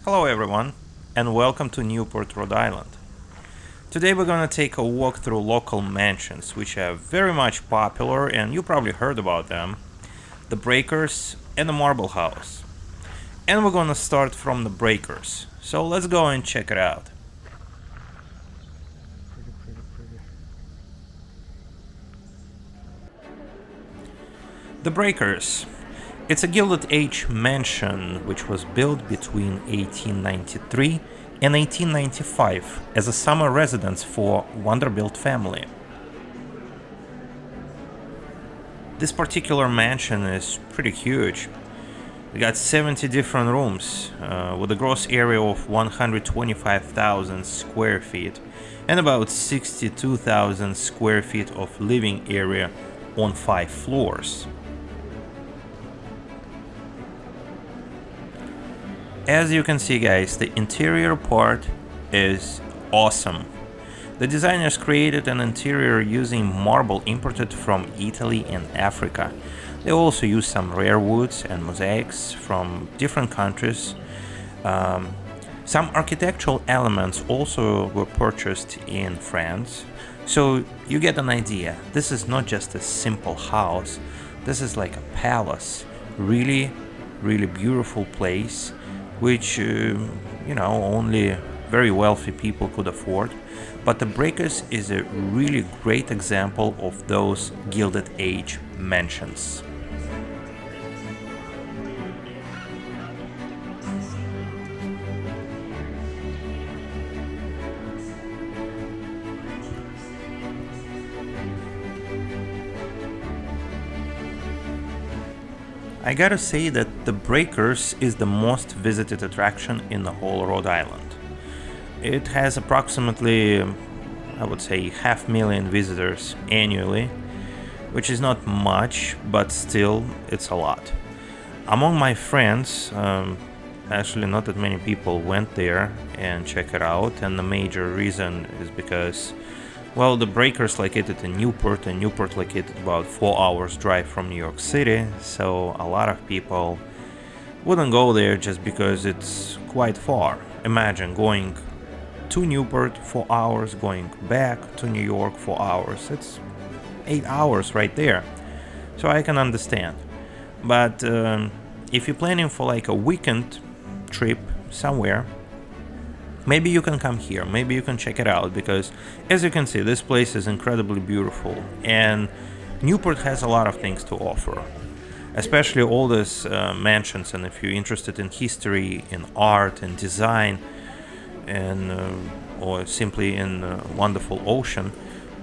Hello everyone, and welcome to Newport, Rhode Island. Today we're gonna take a walk through local mansions, which are very much popular and you probably heard about them. The Breakers and the Marble House. And we're gonna start from the Breakers, so let's go and check it out. The Breakers. It's a Gilded Age mansion which was built between 1893 and 1895 as a summer residence for Vanderbilt family. This particular mansion is pretty huge. We got 70 different rooms with a gross area of 125,000 square feet and about 62,000 square feet of living area on 5 floors. As you can see guys, the interior part is awesome. The designers created an interior using marble imported from Italy and Africa. They also used some rare woods and mosaics from different countries. Some architectural elements also were purchased in France. So you get an idea. This is not just a simple house. This is like a palace. Really beautiful place, which only very wealthy people could afford. But the Breakers is a really great example of those Gilded Age mansions. I gotta say that the Breakers is the most visited attraction in the whole Rhode Island. It has approximately, I would say, 500,000 visitors annually, which is not much, but still it's a lot. Among my friends, actually not that many people went there and check it out, and the major reason is because the Breakers located in Newport, and Newport located about 4 hours drive from New York City, so a lot of people wouldn't go there just because it's quite far. Imagine going to Newport 4 hours, going back to New York 4 hours. It's 8 hours right there. So I can understand. But if you're planning for like a weekend trip somewhere, maybe you can come here, maybe you can check it out, because as you can see, this place is incredibly beautiful and Newport has a lot of things to offer, especially all these mansions. And if you're interested in history, in art and design, and or simply in a wonderful ocean,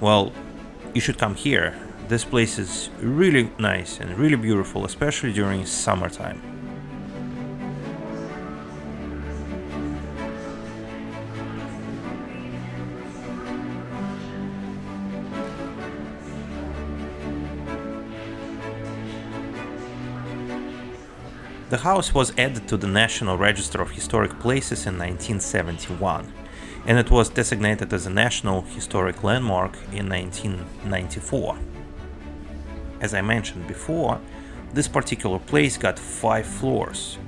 you should come here. This place is really nice and really beautiful, especially during summertime. The house was added to the National Register of Historic Places in 1971, and it was designated as a National Historic Landmark in 1994. As I mentioned before, this particular place got 5 floors,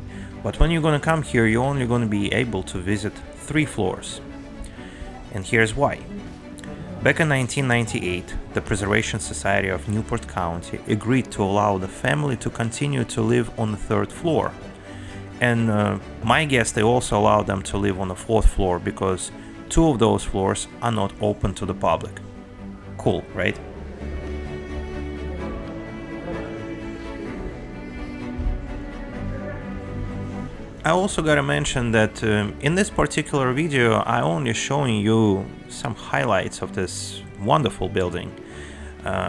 but when you're gonna come here, you're only gonna be able to visit 3 floors. And here's why. Back in 1998, the Preservation Society of Newport County agreed to allow the family to continue to live on the 3rd floor. And my guess, they also allowed them to live on the 4th floor because 2 of those floors are not open to the public. Cool, right? I also gotta mention that in this particular video I only showing you some highlights of this wonderful building.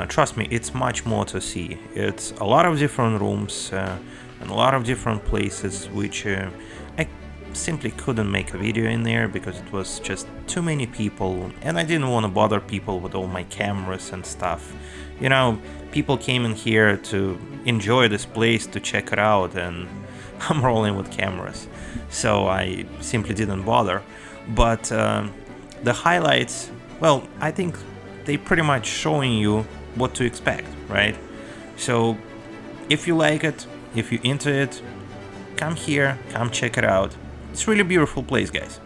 Trust me, it's much more to see. It's a lot of different rooms and a lot of different places which I simply couldn't make a video in there because it was just too many people and I didn't want to bother people with all my cameras and stuff. You know, people came in here to enjoy this place, to check it out, and I'm rolling with cameras, so I simply didn't bother. But the highlights, I think they pretty much showing you what to expect, right? So if you like it, if you're into it, come here, come check it out. It's really beautiful place, guys.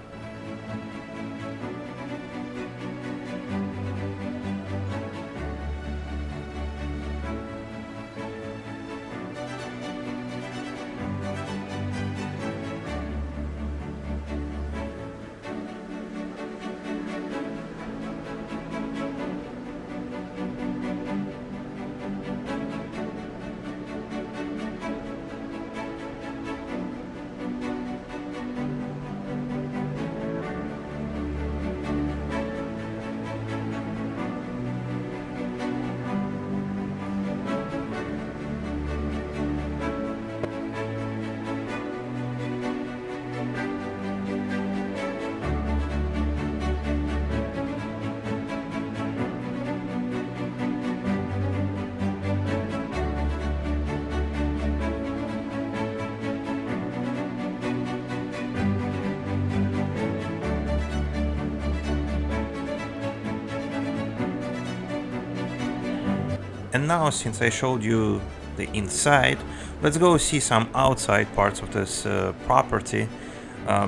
And now, since I showed you the inside, let's go see some outside parts of this property,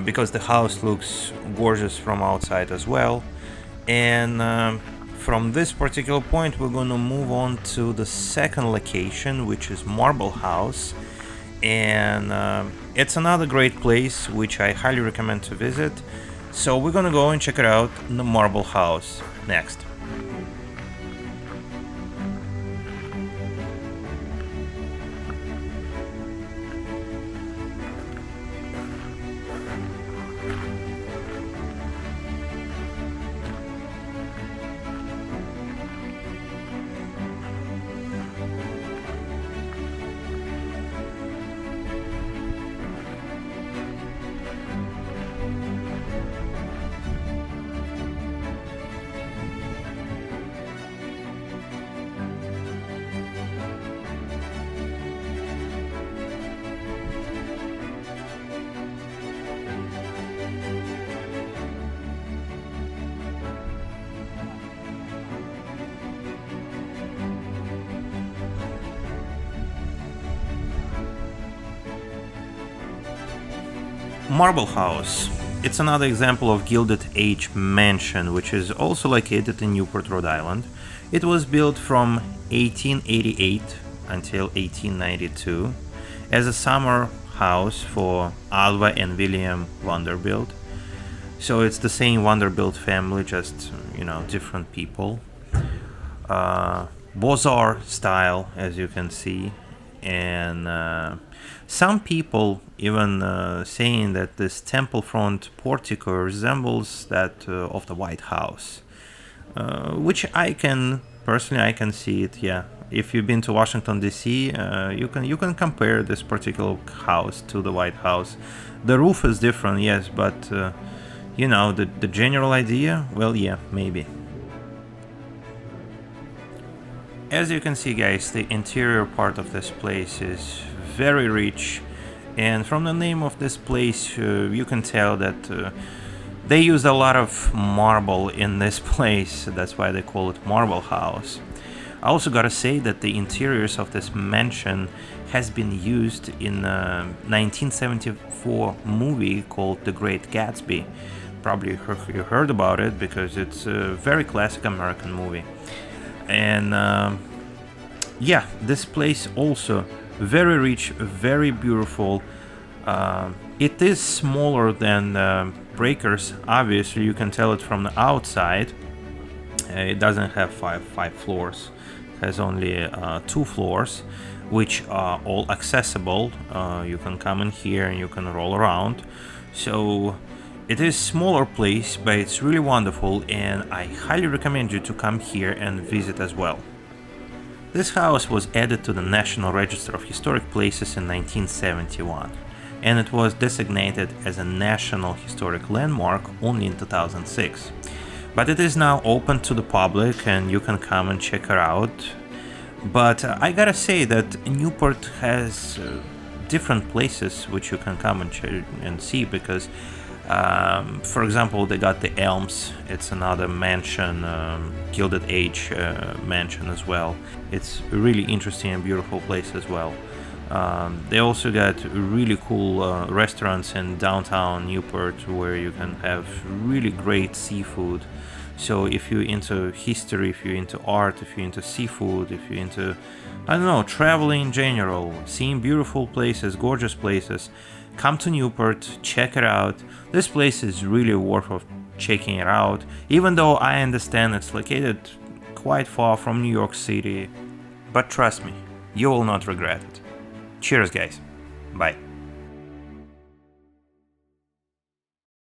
because the house looks gorgeous from outside as well. And from this particular point, we're going to move on to the second location, which is Marble House. And it's another great place which I highly recommend to visit. So we're going to go and check it out in the Marble House next. Marble House. It's another example of Gilded Age mansion, which is also located in Newport, Rhode Island. It was built from 1888 until 1892 as a summer house for Alva and William Vanderbilt. So it's the same Vanderbilt family, just, different people. Beaux-Arts style, as you can see. And some people even saying that this temple front portico resembles that of the White House, which I can see it. Yeah, if you've been to Washington D.C., you can compare this particular house to the White House. The roof is different, yes, but the general idea, well, yeah, maybe. As you can see, guys, the interior part of this place is very rich, and from the name of this place you can tell that they used a lot of marble in this place. That's why they call it Marble House. I also gotta say that the interiors of this mansion has been used in a 1974 movie called The Great Gatsby. Probably you heard about it because it's a very classic American movie. And yeah, this place also very rich, very beautiful. It is smaller than Breakers. Obviously, you can tell it from the outside. It doesn't have five floors. It has only 2 floors, which are all accessible. You can come in here and you can roll around. So it is smaller place, but it's really wonderful, and I highly recommend you to come here and visit as well. This house was added to the National Register of Historic Places in 1971, and it was designated as a National Historic Landmark only in 2006. But it is now open to the public and you can come and check it out. But I gotta say that Newport has different places which you can come and see, because for example, they got the Elms. It's another mansion, Gilded Age mansion as well. It's a really interesting and beautiful place as well. They also got really cool restaurants in downtown Newport where you can have really great seafood. So if you're into history, if you're into art, if you're into seafood, if you're into, I don't know, traveling in general, seeing beautiful places, gorgeous places, come to Newport, check it out. This place is really worth checking it out, even though I understand it's located quite far from New York City. But trust me, you will not regret it. Cheers, guys. Bye.